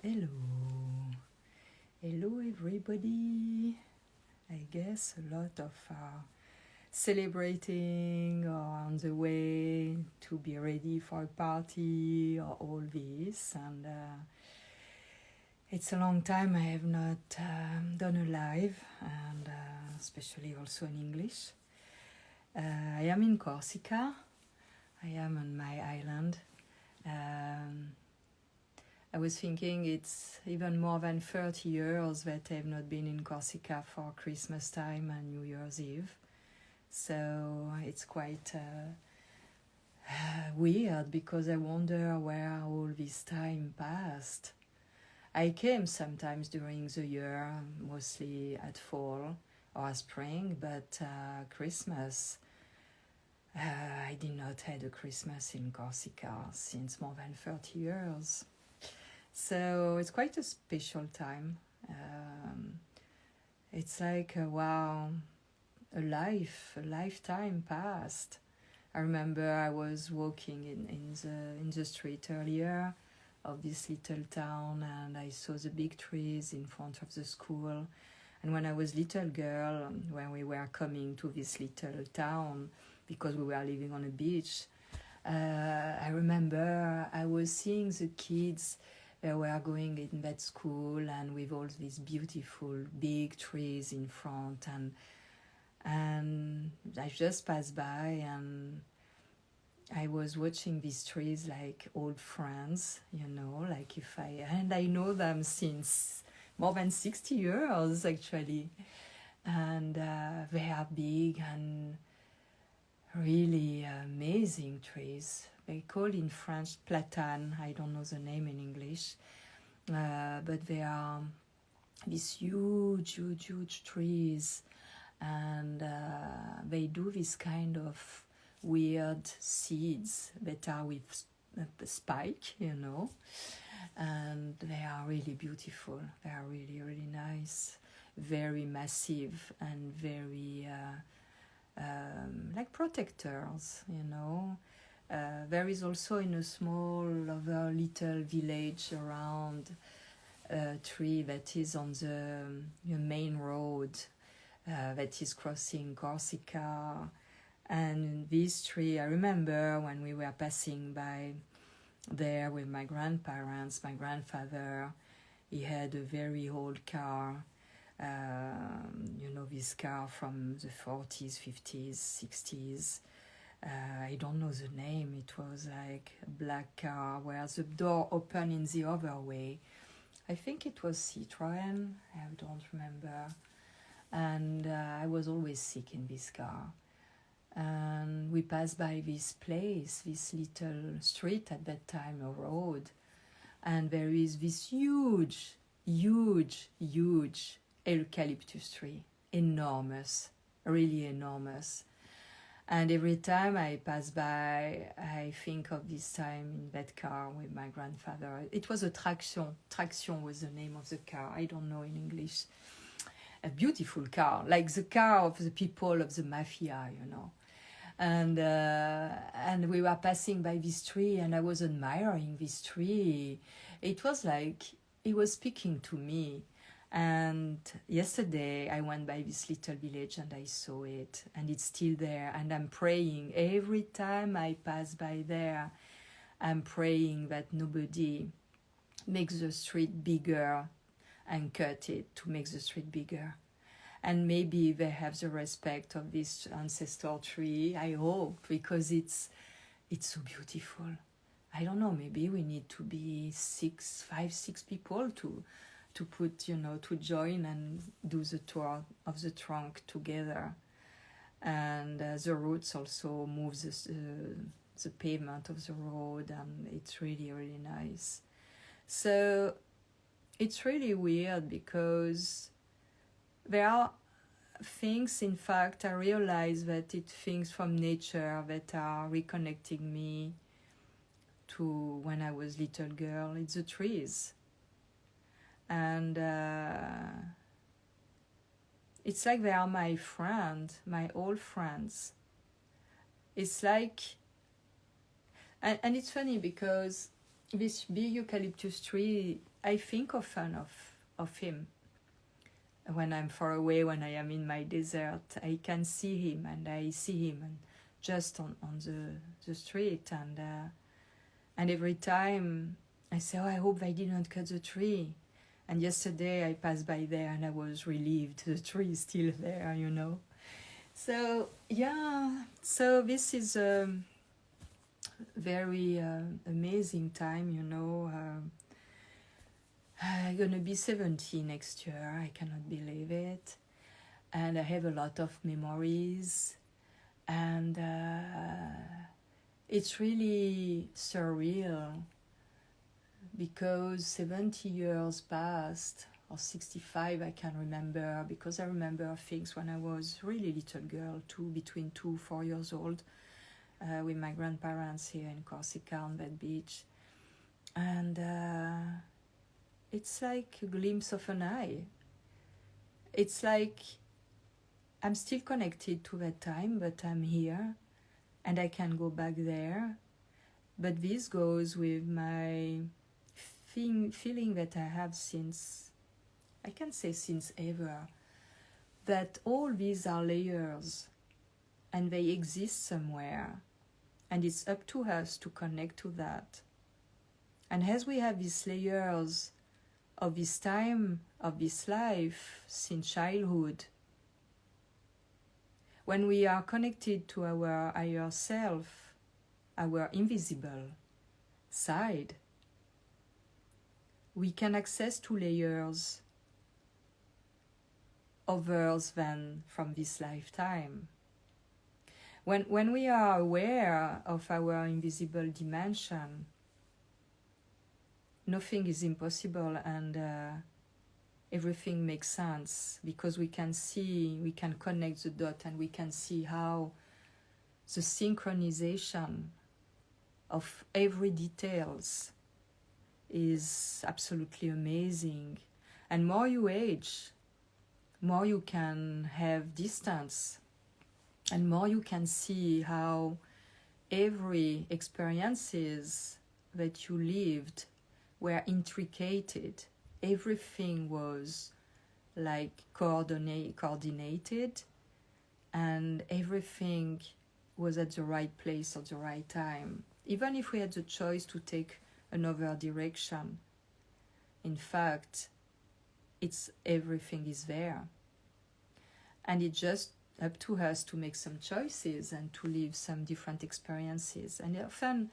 Hello, hello everybody. I guess a lot of celebrating or on the way to be ready for a party or all this, and it's a long time I have not done a live, and especially also in English. I am in Corsica. I am on my island. I was thinking it's even more than 30 years that I've not been in Corsica for Christmas time and New Year's Eve. So it's quite weird because I wonder where all this time passed. I came sometimes during the year, mostly at fall or spring, but Christmas, I did not have a Christmas in Corsica since more than 30 years. So it's quite a special time. It's like, wow, a lifetime passed. I remember I was walking in the street earlier of this little town, and I saw the big trees in front of the school. And when I was little girl, when we were coming to this little town, because we were living on a beach, I remember I was seeing the kids. They were going in that school, and with all these beautiful big trees in front, and I just passed by, and I was watching these trees like old friends, like and I know them since more than 60 years actually, and they are big and really amazing trees. They call in French platane. I don't know the name in English, but they are these huge trees, and they do this kind of weird seeds that are with a spike, and they are really beautiful. They are really, really nice, very massive, and very like protectors, There is also in a small other little village around a tree that is on the main road that is crossing Corsica. And this tree, I remember when we were passing by there with my grandparents, my grandfather, he had a very old car, this car from the 40s, 50s, 60s. I don't know the name. It was like a black car where the door opened in the other way. I think it was Citroën. I don't remember. And I was always sick in this car. And we passed by this place, this little street at that time, a road. And there is this huge eucalyptus tree. Enormous, really enormous. And every time I pass by, I think of this time in that car with my grandfather. It was a traction. Traction was the name of the car. I don't know in English. A beautiful car, like the car of the people of the mafia, And we were passing by this tree, and I was admiring this tree. It was like it was speaking to me. And yesterday I went by this little village and I saw it, and it's still there, and I'm praying every time I pass by there. I'm praying that nobody makes the street bigger and cut it to make the street bigger. And maybe they have the respect of this ancestor tree, I hope, because it's so beautiful. I don't know, maybe we need to be 5, 6 people to put, to join and do the tour of the trunk together. And the roots also move the pavement of the road, and it's really, really nice. So it's really weird because there are things, in fact, I realize that it's things from nature that are reconnecting me to when I was little girl. It's the trees. And it's like they are my friend, my old friends. It's like, and it's funny because this big eucalyptus tree I think often of him. When I'm far away, when I am in my desert, I can see him, and I see him and just on the street, and every time I say, oh, I hope they didn't cut the tree. And yesterday I passed by there and I was relieved the tree is still there, you know. So yeah, so this is a very amazing time, you know. I'm gonna be 70 next year. I cannot believe it. And I have a lot of memories. And it's really surreal because 70 years passed, or 65, I can remember, because I remember things when I was really little girl, between 2-4 years old, with my grandparents here in Corsica on that beach. And it's like a glimpse of an eye. It's like I'm still connected to that time, but I'm here and I can go back there. But this goes with my feeling that I have since, I can say since ever, that all these are layers and they exist somewhere, and it's up to us to connect to that. And as we have these layers of this time, of this life, since childhood, when we are connected to our higher self, our invisible side, we can access to layers others than from this lifetime. When we are aware of our invisible dimension, nothing is impossible, and everything makes sense, because we can see, we can connect the dot, and we can see how the synchronization of every details is absolutely amazing. And more you age, more you can have distance, and more you can see how every experiences that you lived were intricate. Everything was like coordinated, and everything was at the right place at the right time. Even if we had the choice to take another direction, in fact, everything is there. And it's just up to us to make some choices and to live some different experiences. And often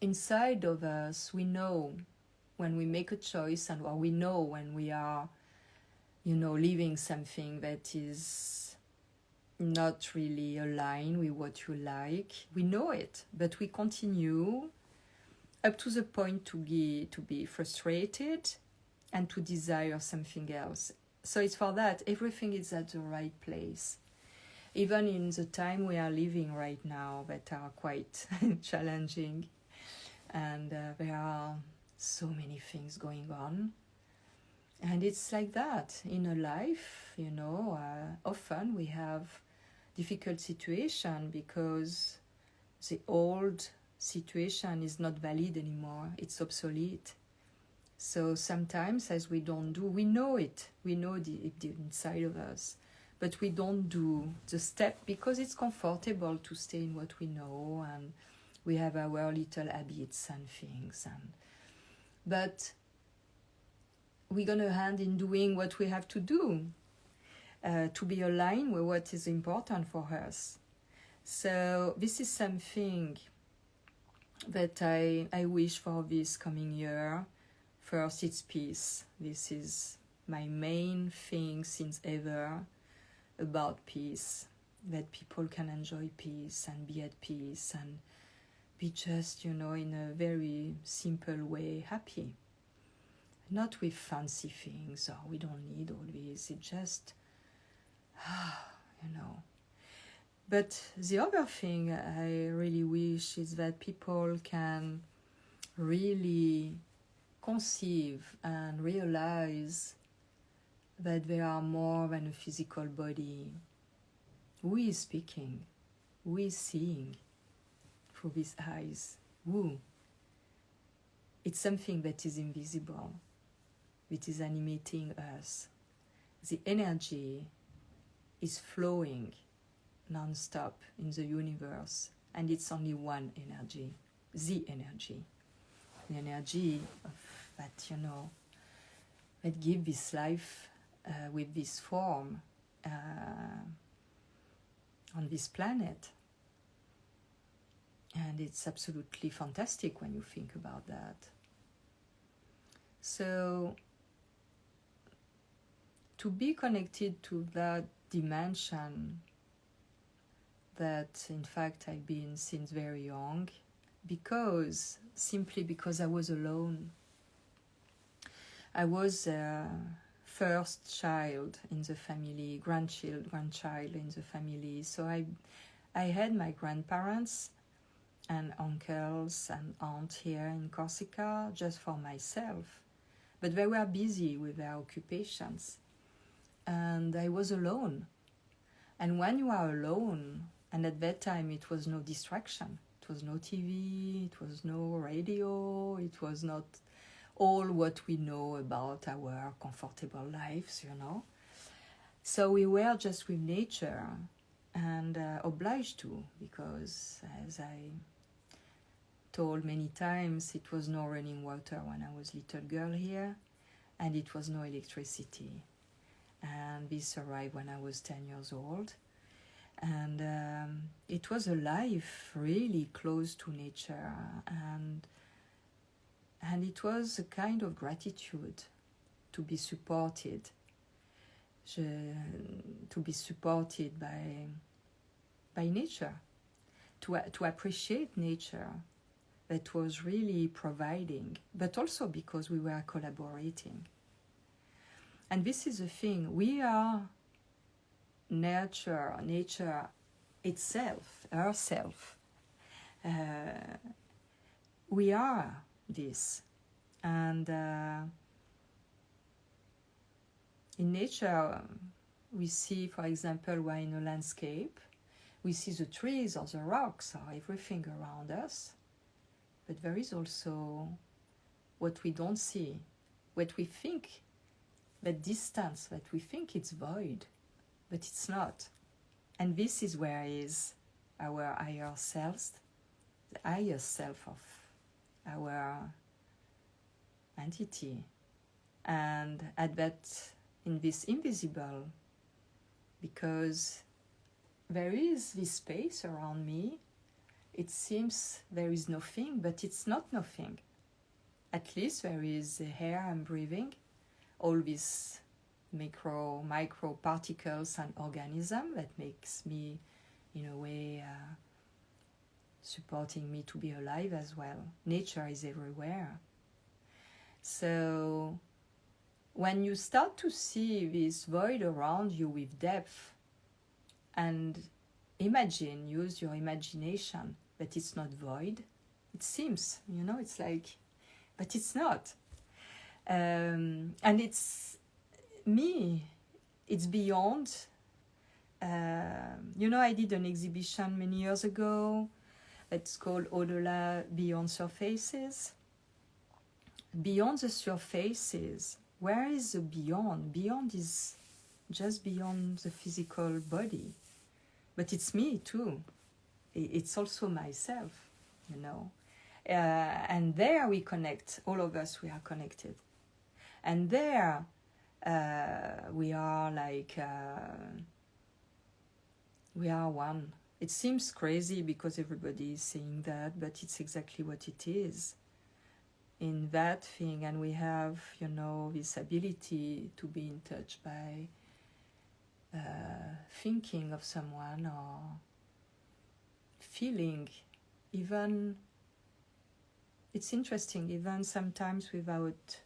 inside of us, we know when we make a choice, or we know when we are, living something that is not really aligned with what you like. We know it, but we continue up to the point to be frustrated and to desire something else. So it's for that everything is at the right place. Even in the time we are living right now, that are quite challenging, and there are so many things going on. And it's like that in a life, often we have difficult situation because the old situation is not valid anymore, it's obsolete. So sometimes, as we don't do, we know it, we know the inside of us, but we don't do the step because it's comfortable to stay in what we know, and we have our little habits and things. But we're gonna hand in doing what we have to do to be aligned with what is important for us. So this is something that I wish for this coming year. First, it's peace. This is my main thing since ever, about peace. That people can enjoy peace and be at peace and be just, in a very simple way, happy. Not with fancy things, or we don't need all this. It just, But the other thing I really wish is that people can really conceive and realize that they are more than a physical body. Who is speaking? Who is seeing through these eyes? Who? It's something that is invisible, which is animating us. The energy is flowing non-stop in the universe, and it's only one energy, the energy of that, that give this life with this form on this planet. And it's absolutely fantastic when you think about that. So to be connected to that dimension that in fact I've been since very young, simply because I was alone. I was first child in the family, grandchild in the family. So I had my grandparents and uncles and aunt here in Corsica just for myself. But they were busy with their occupations. And I was alone. And when you are alone, and at that time it was no distraction. It was no TV, it was no radio, it was not all what we know about our comfortable lives, So we were just with nature and obliged to, because as I told many times, it was no running water when I was little girl here, and it was no electricity. And this arrived when I was 10 years old. And it was a life really close to nature, and it was a kind of gratitude to be supported, by nature, to appreciate nature that was really providing, but also because we were collaborating. And this is the thing, we are nature itself, herself. We are this. And in nature, we see, for example, we're in a landscape, we see the trees or the rocks or everything around us, but there is also what we don't see, what we think, that distance, that we think it's void, but it's not. And this is where is our higher self, the higher self of our entity. And at that, in this invisible, because there is this space around me, it seems there is nothing, but it's not nothing. At least there is the air I'm breathing, all these micro particles and organism that makes me, in a way, supporting me to be alive as well. Nature is everywhere. So when you start to see this void around you with depth, and use your imagination that it's not void, it seems, it's like, but it's not. And it's me, it's beyond. I did an exhibition many years ago that's called Au-delà, Beyond Surfaces. Beyond the surfaces, where is the beyond? Beyond is just beyond the physical body. But it's me too. It's also myself, And there we connect, all of us, we are connected. And there we are like, we are one. It seems crazy because everybody is saying that, but it's exactly what it is. In that thing, and we have, this ability to be in touch by thinking of someone or feeling, even, it's interesting, even sometimes without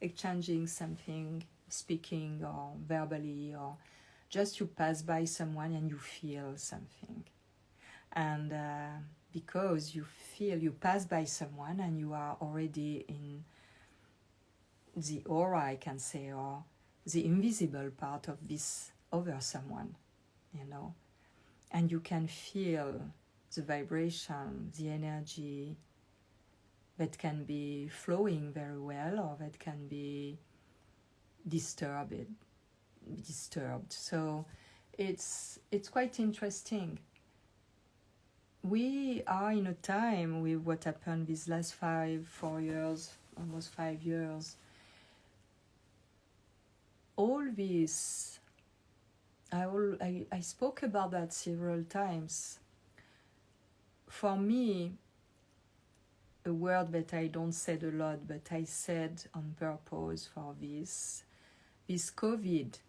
exchanging something, speaking or verbally, or just you pass by someone and you feel something. And because you pass by someone and you are already in the aura, I can say, or the invisible part of this other someone, and you can feel the vibration, the energy, that can be flowing very well, or that can be disturbed. So it's quite interesting. We are in a time with what happened these last 4 years, almost 5 years. All this, I spoke about that several times. For me, a word that I don't say a lot, but I said on purpose for this COVID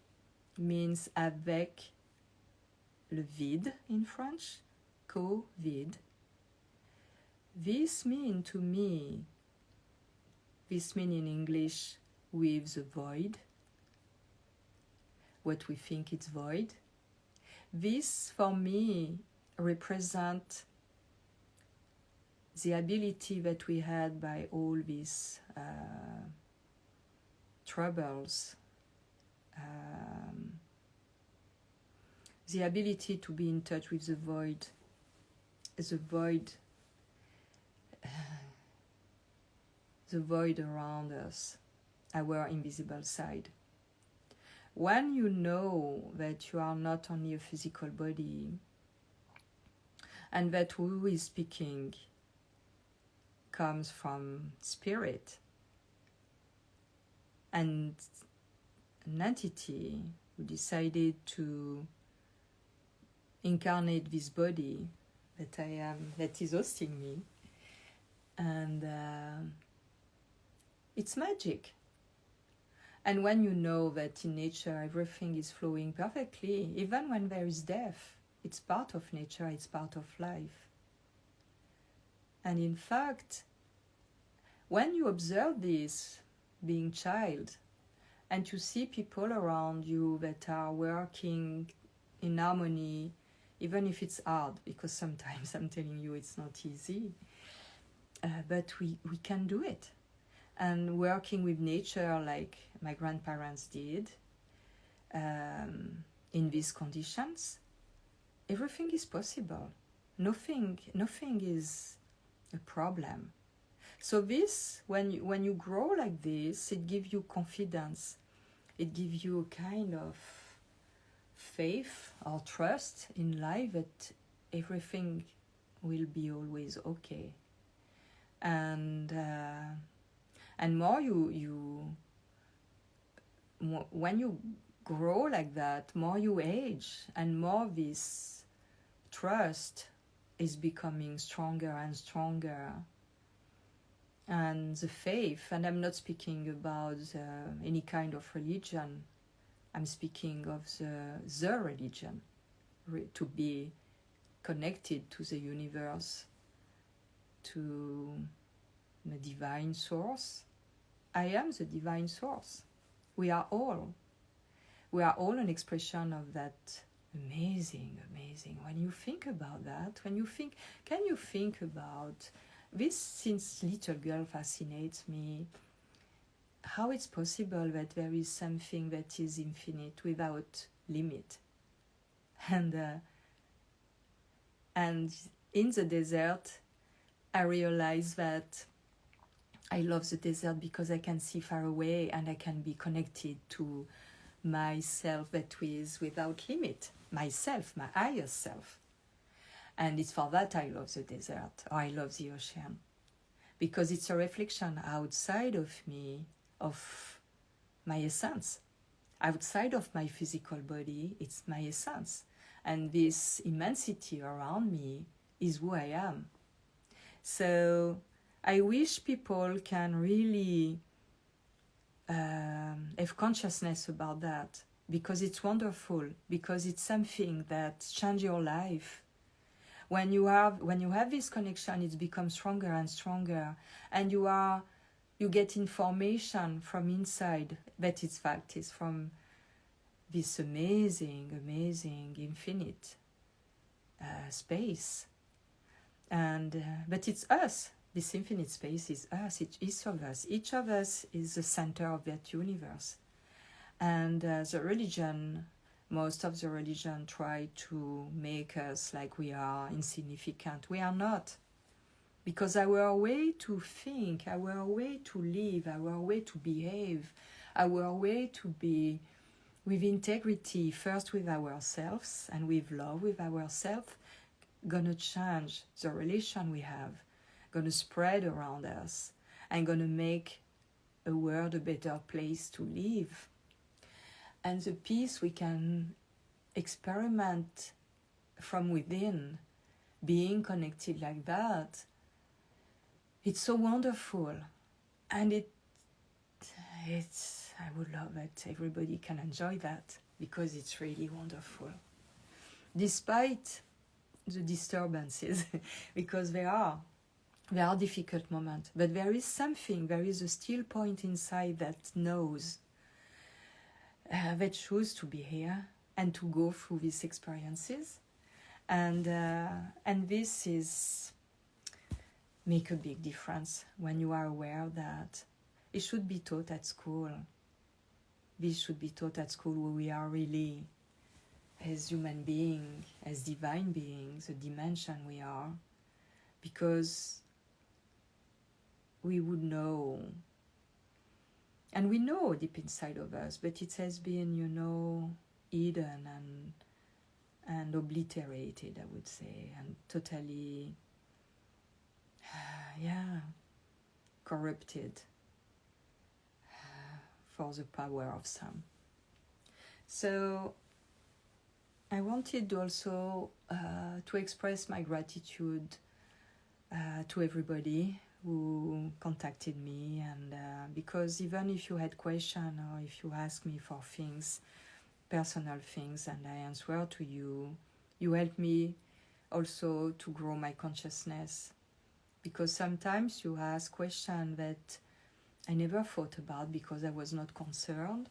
means avec le vide in French, COVID. This mean in English with the void, what we think it's void. This for me represent the ability that we had by all these troubles, the ability to be in touch with the void around us, our invisible side. When you know that you are not only a physical body, and that who is speaking comes from spirit, and an entity who decided to incarnate this body that I am, that is hosting me, and it's magic. And when you know that in nature everything is flowing perfectly, even when there is death, it's part of nature, it's part of life. And in fact, when you observe this, being child, and you see people around you that are working in harmony, even if it's hard, because sometimes I'm telling you it's not easy, but we can do it. And working with nature like my grandparents did, in these conditions, everything is possible. Nothing is a problem. So this, when you grow like this, it gives you confidence. It gives you a kind of faith or trust in life that everything will be always okay. And more when you grow like that, more you age, and more this trust is becoming stronger and stronger. And the faith, and I'm not speaking about any kind of religion, I'm speaking of the religion, to be connected to the universe, to the divine source. I am the divine source. We are all an expression of that amazing. When you think about that, can you think about this? Since little girl fascinates me, how it's possible that there is something that is infinite without limit. And in the desert, I realized that I love the desert because I can see far away and I can be connected to myself that is without limit, myself, my higher self. And it's for that I love the desert, or I love the ocean, because it's a reflection outside of me, of my essence. Outside of my physical body, it's my essence. And this immensity around me is who I am. So I wish people can really have consciousness about that, because it's wonderful, because it's something that changes your life. When you have this connection, it becomes stronger and stronger, and you get information from inside that in fact is from this amazing infinite space. And but it's us. This infinite space is us. It's each of us. Each of us is the center of that universe. And the religion, most of the religion try to make us like we are insignificant. We are not, Because our way to think, our way to live, our way to behave, our way to be with integrity, first with ourselves and with love with ourselves, gonna change the relation we have, gonna spread around us, and gonna make a world a better place to live. And the peace we can experiment from within, being connected like that, it's so wonderful. And it's I would love that everybody can enjoy that, because it's really wonderful. Despite the disturbances, because there are difficult moments, but there is a still point inside that knows, that choose to be here and to go through these experiences, and this is make a big difference when you are aware that it should be taught at school. This should be taught at school, where we are really, as human beings, as divine beings, the dimension we are, because we would know, and we know deep inside of us, but it has been, hidden and obliterated, I would say, and totally, corrupted for the power of some. So I wanted also to express my gratitude to everybody who contacted me, and because even if you had questions or if you asked me for things, personal things, and I answer to you, you help me also to grow my consciousness, because sometimes you ask questions that I never thought about because I was not concerned.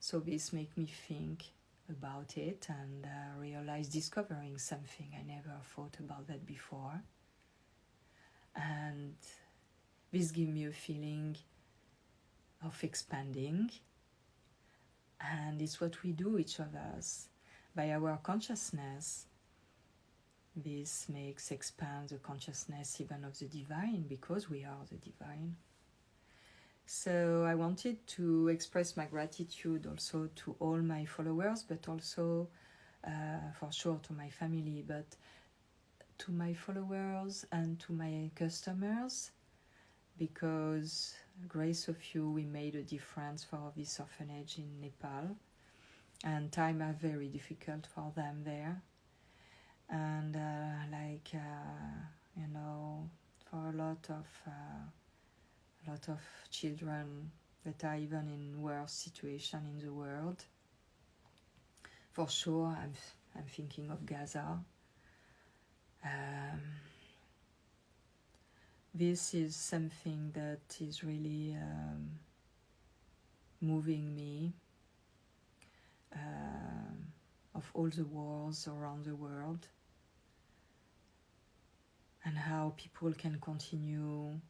So this make me think about it and realize discovering something I never thought about that before. And this gives me a feeling of expanding. And it's what we do, each of us, by our consciousness. This makes expand the consciousness even of the divine, because we are the divine. So I wanted to express my gratitude also to all my followers, but also for sure to my family, but to my followers and to my customers, because grace of you, we made a difference for this orphanage in Nepal, and times are very difficult for them there. And for a lot of children that are even in worse situation in the world. For sure, I'm thinking of Gaza. This is something that is really moving me, of all the wars around the world, and how people can continue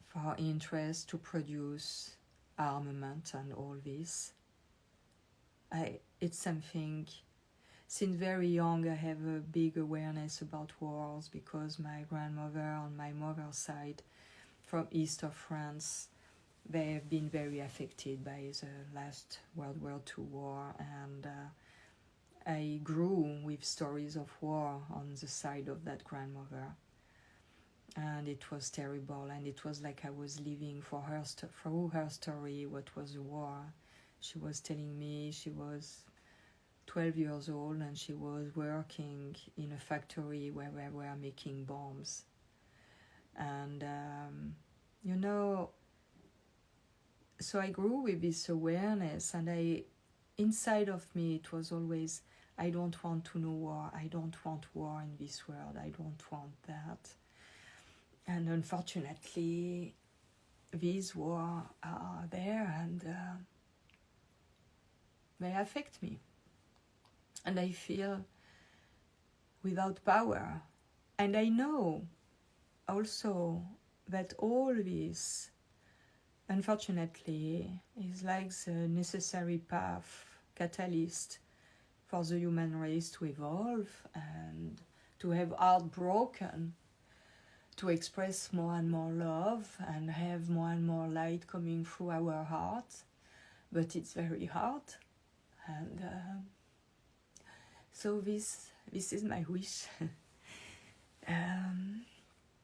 for interest to produce armament and all this. It's something, since very young I have a big awareness about wars, because my grandmother on my mother's side, from east of France, they have been very affected by the last World War II war, and I grew with stories of war on the side of that grandmother, and it was terrible, and it was like I was living through her story what was the war. She was telling me she was 12 years old and she was working in a factory where we were making bombs, and so I grew with this awareness, and inside of me it was always, I don't want to know war, I don't want war in this world, I don't want that. And unfortunately, these wars are there, and they affect me. And I feel without power. And I know also that all this, unfortunately, is like the necessary path, catalyst for the human race to evolve and to have heart broken to express more and more love and have more and more light coming through our heart, but it's very hard. And so this is my wish.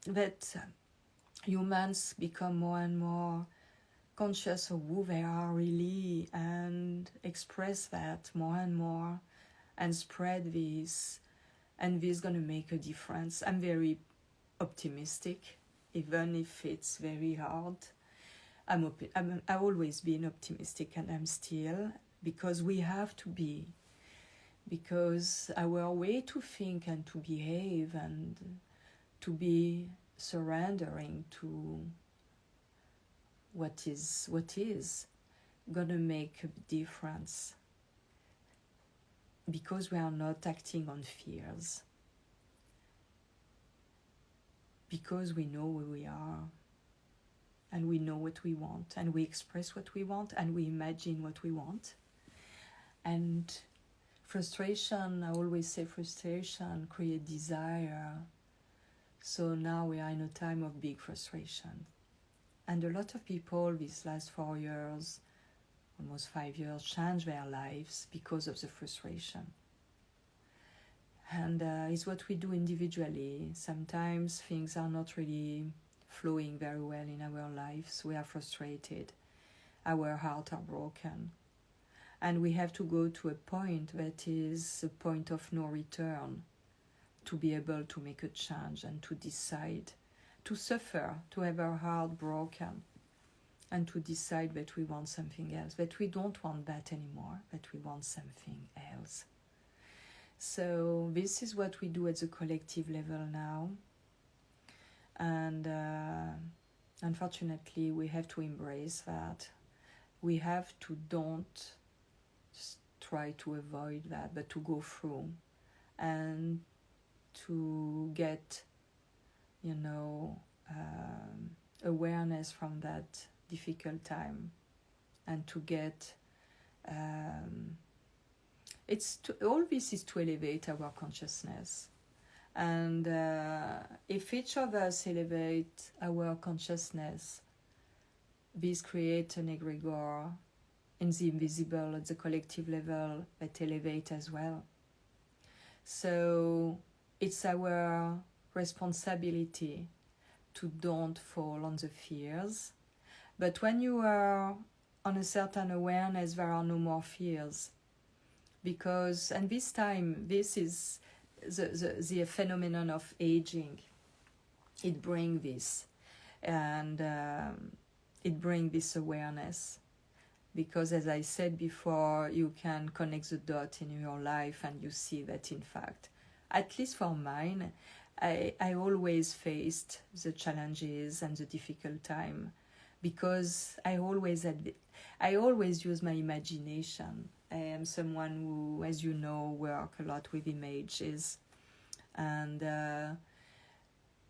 That humans become more and more conscious of who they are really and express that more and more and spread this, and this is going to make a difference. I'm very optimistic, even if it's very hard. I've always been optimistic, and I'm still, because we have to be, because our way to think and to behave and to be surrendering to what is gonna make a difference, because we are not acting on fears, because we know who we are and we know what we want and we express what we want and we imagine what we want. And frustration, I always say frustration creates desire. So now we are in a time of big frustration. And a lot of people these last 4 years, almost 5 years, change their lives because of the frustration. And it's what we do individually. Sometimes things are not really flowing very well in our lives. We are frustrated. Our hearts are broken. And we have to go to a point that is a point of no return to be able to make a change and to decide, to suffer, to have our heart broken, and to decide that we want something else, that we don't want that anymore, that we want something else. So this is what we do at the collective level now. And unfortunately, we have to embrace that. We have to don't just try to avoid that, but to go through and to get, awareness from that difficult time, and to get all this is to elevate our consciousness. And if each of us elevate our consciousness, this creates an egregore in the invisible at the collective level that elevate as well. So it's our responsibility to don't fall on the fears. But when you are on a certain awareness, there are no more fears. Because, and this time, this is the phenomenon of aging. It brings this. And it brings this awareness. Because as I said before, you can connect the dot in your life and you see that in fact, at least for mine, I always faced the challenges and the difficult time, because I always use my imagination. I am someone who, as you know, work a lot with images, and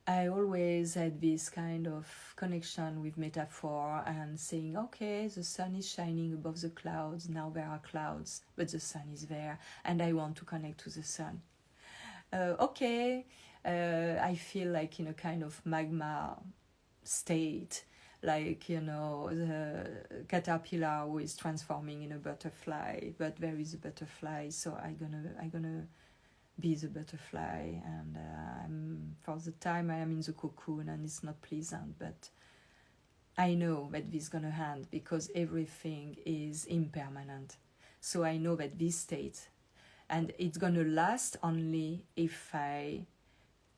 I always had this kind of connection with metaphor and saying, okay, the sun is shining above the clouds, now there are clouds, but the sun is there, and I want to connect to the sun. I feel like in a kind of magma state, like, the caterpillar who is transforming in a butterfly, but there is a butterfly, so I'm gonna be the butterfly, and for the time I am in the cocoon, and it's not pleasant, but I know that this is gonna end, because everything is impermanent. So I know that this state, and it's gonna last only if I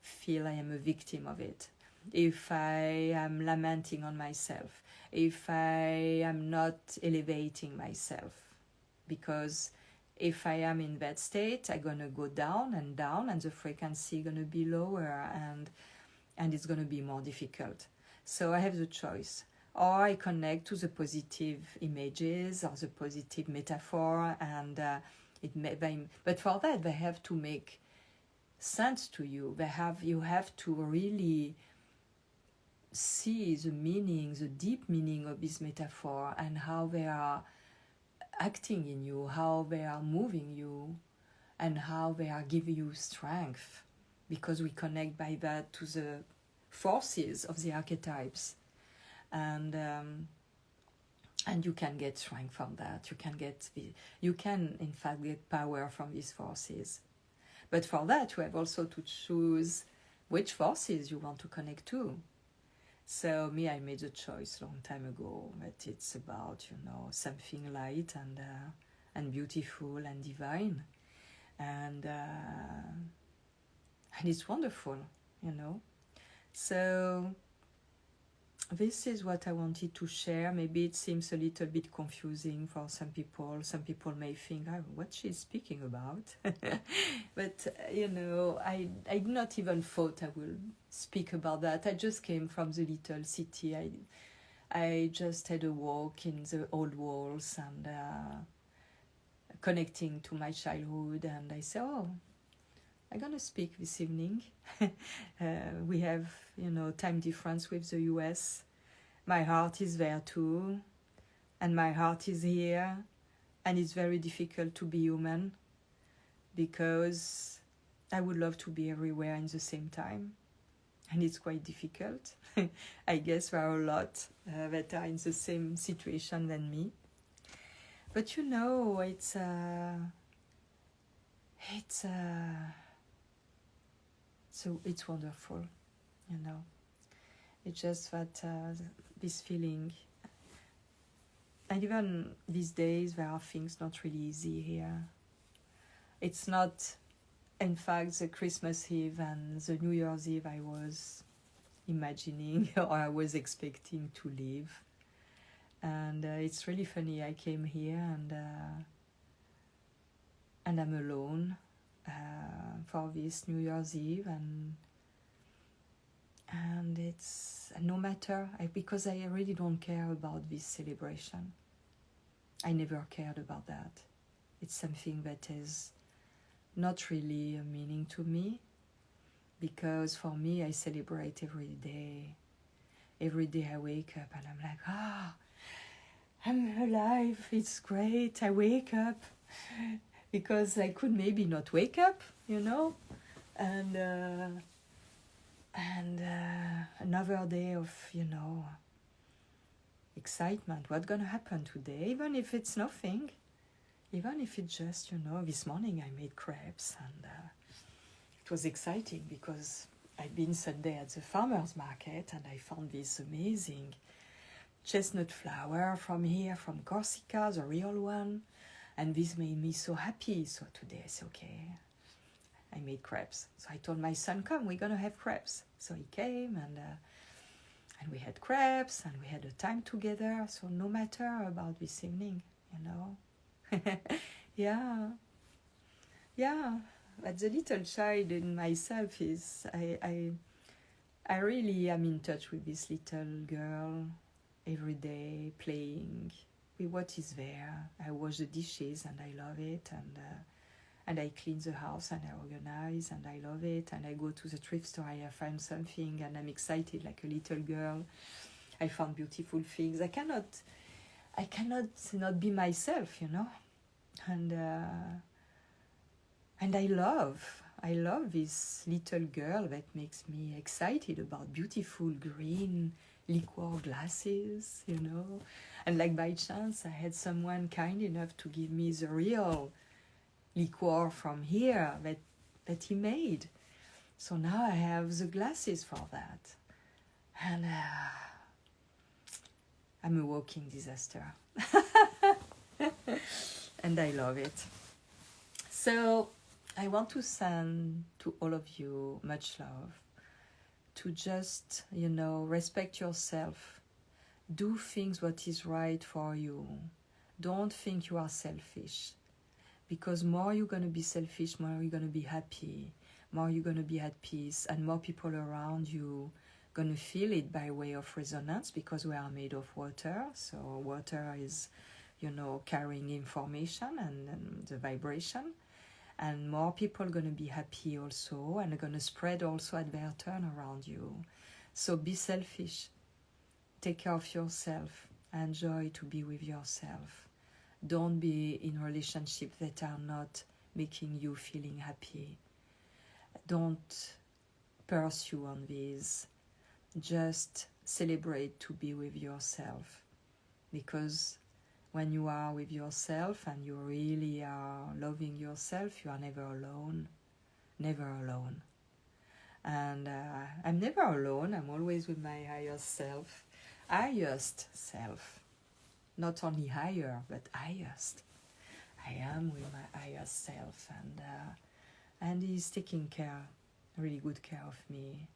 feel I am a victim of it, if I am lamenting on myself, if I am not elevating myself. Because if I am in that state, I'm gonna go down, and the frequency gonna be lower, and it's gonna be more difficult. So I have the choice. Or I connect to the positive images or the positive metaphor, and but for that they have to make sense to you. You have to really see the meaning, the deep meaning of this metaphor, and how they are acting in you, how they are moving you, and how they are giving you strength, because we connect by that to the forces of the archetypes, and you can get strength from that. You can in fact get power from these forces. But for that, you have also to choose which forces you want to connect to. So me, I made a choice long time ago that it's about, something light and beautiful and divine, and it's wonderful, So this is what I wanted to share. Maybe it seems a little bit confusing for some people. Some people may think, what she's speaking about. But, I not even thought I will speak about that. I just came from the little city. I just had a walk in the old walls and connecting to my childhood. And I said, I'm going to speak this evening. We have, time difference with the US. My heart is there too. And my heart is here. And it's very difficult to be human because I would love to be everywhere in the same time. And it's quite difficult. I guess there are a lot that are in the same situation than me. But so it's wonderful, It's just that this feeling, and even these days there are things not really easy here. It's not, in fact, the Christmas Eve and the New Year's Eve I was imagining or I was expecting to live. And it's really funny, I came here and I'm alone for this New Year's Eve, and it's no matter, because I really don't care about this celebration. I never cared about that. It's something that is not really a meaning to me, because for me I celebrate every day. Every day I wake up and I'm like, I'm alive, it's great, I wake up. Because I could maybe not wake up, and another day of, excitement. What's gonna happen today? Even if it's nothing, even if it's just, this morning I made crepes, and it was exciting because I'd been Sunday at the farmer's market and I found this amazing chestnut flower from Corsica, the real one. And this made me so happy. So today I said, okay, I made crepes. So I told my son, come, we're going to have crepes. So he came and we had crepes and we had a time together. So no matter about this evening, Yeah. But the little child in myself is, I really am in touch with this little girl every day, playing with what is there. I wash the dishes and I love it, and I clean the house and I organize and I love it, and I go to the thrift store, I find something and I'm excited like a little girl. I found beautiful things. I cannot not be myself, and I love this little girl that makes me excited about beautiful green liqueur glasses, and like by chance I had someone kind enough to give me the real liqueur from here that he made. So now I have the glasses for that, and I'm a walking disaster. And I love it. So I want to send to all of you much love, to just, respect yourself. Do things what is right for you. Don't think you are selfish. Because more you're going to be selfish, more you're going to be happy, more you're going to be at peace, and more people around you going to feel it by way of resonance, because we are made of water. So water is, carrying information and the vibration. And more people are going to be happy also, and are going to spread also at their turn around you. So be selfish. Take care of yourself. Enjoy to be with yourself. Don't be in relationships that are not making you feeling happy. Don't pursue on these. just celebrate to be with yourself, because when you are with yourself and you really are loving yourself, you are never alone. Never alone. And I'm never alone. I'm always with my highest self. Not only higher, but highest. I am with my highest self, and he's taking care, really good care of me,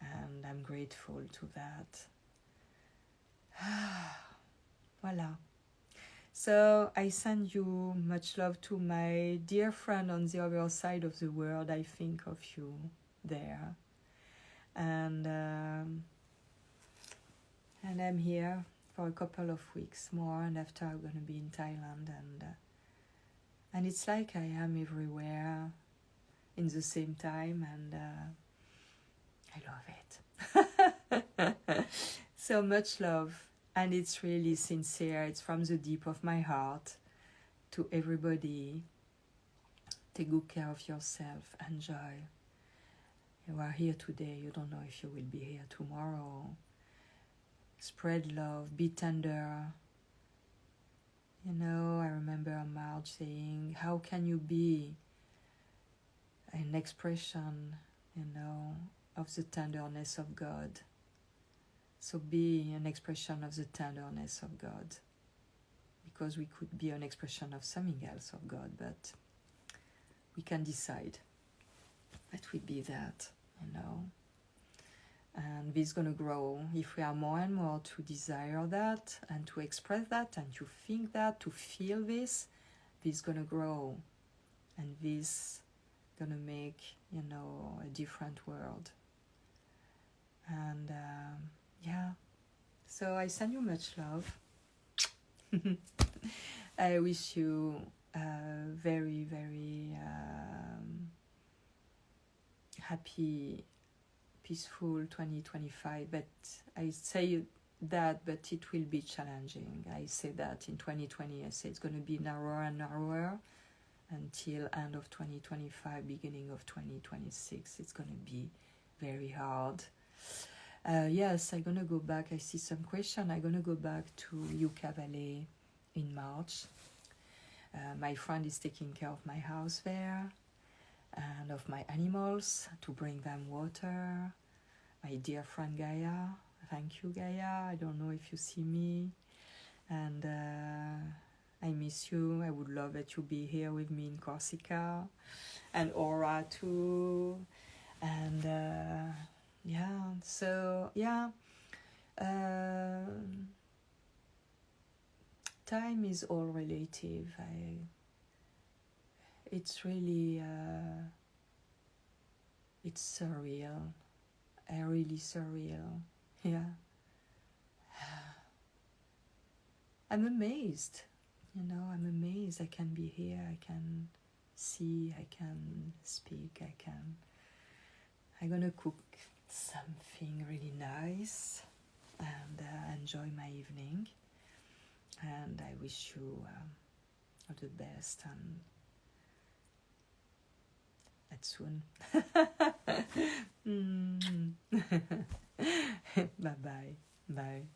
and I'm grateful to that. Voila. So I send you much love to my dear friend on the other side of the world. I think of you there, and I'm here for a couple of weeks more, and after I'm gonna be in Thailand, and it's like I am everywhere in the same time, and I love it. So much love, and it's really sincere. It's from the deep of my heart to everybody. Take good care of yourself. Enjoy. You are here today. You don't know if you will be here tomorrow. Spread love. Be tender. You know, I remember Marge saying, how can you be an expression, you know, of the tenderness of God? So be an expression of the tenderness of God. Because we could be an expression of something else of God, but we can decide that we be that, you know. And this is going to grow if we are more and more to desire that and to express that and to think that, to feel this is going to grow. And this going to make, you know, a different world. And yeah, so I send you much love. I wish you very, very happy, peaceful 2025. But I say that, but it will be challenging. I say that in 2020, I say it's going to be narrower and narrower until end of 2025, beginning of 2026. It's going to be very hard. Yes, I'm going to go back. I see some question. I'm going to go back to Yucca Valley in March. My friend is taking care of my house there and of my animals to bring them water. My dear friend Gaia. Thank you, Gaia. I don't know if you see me. And I miss you. I would love that you be here with me in Corsica. And Aura too. And yeah, so yeah. Time is all relative. It's really, it's surreal. Really surreal. Yeah. I'm amazed. You know, I'm amazed. I can be here. I can see. I can speak. I'm gonna cook something really nice and enjoy my evening. And I wish you all the best, and at soon. Bye-bye. Bye.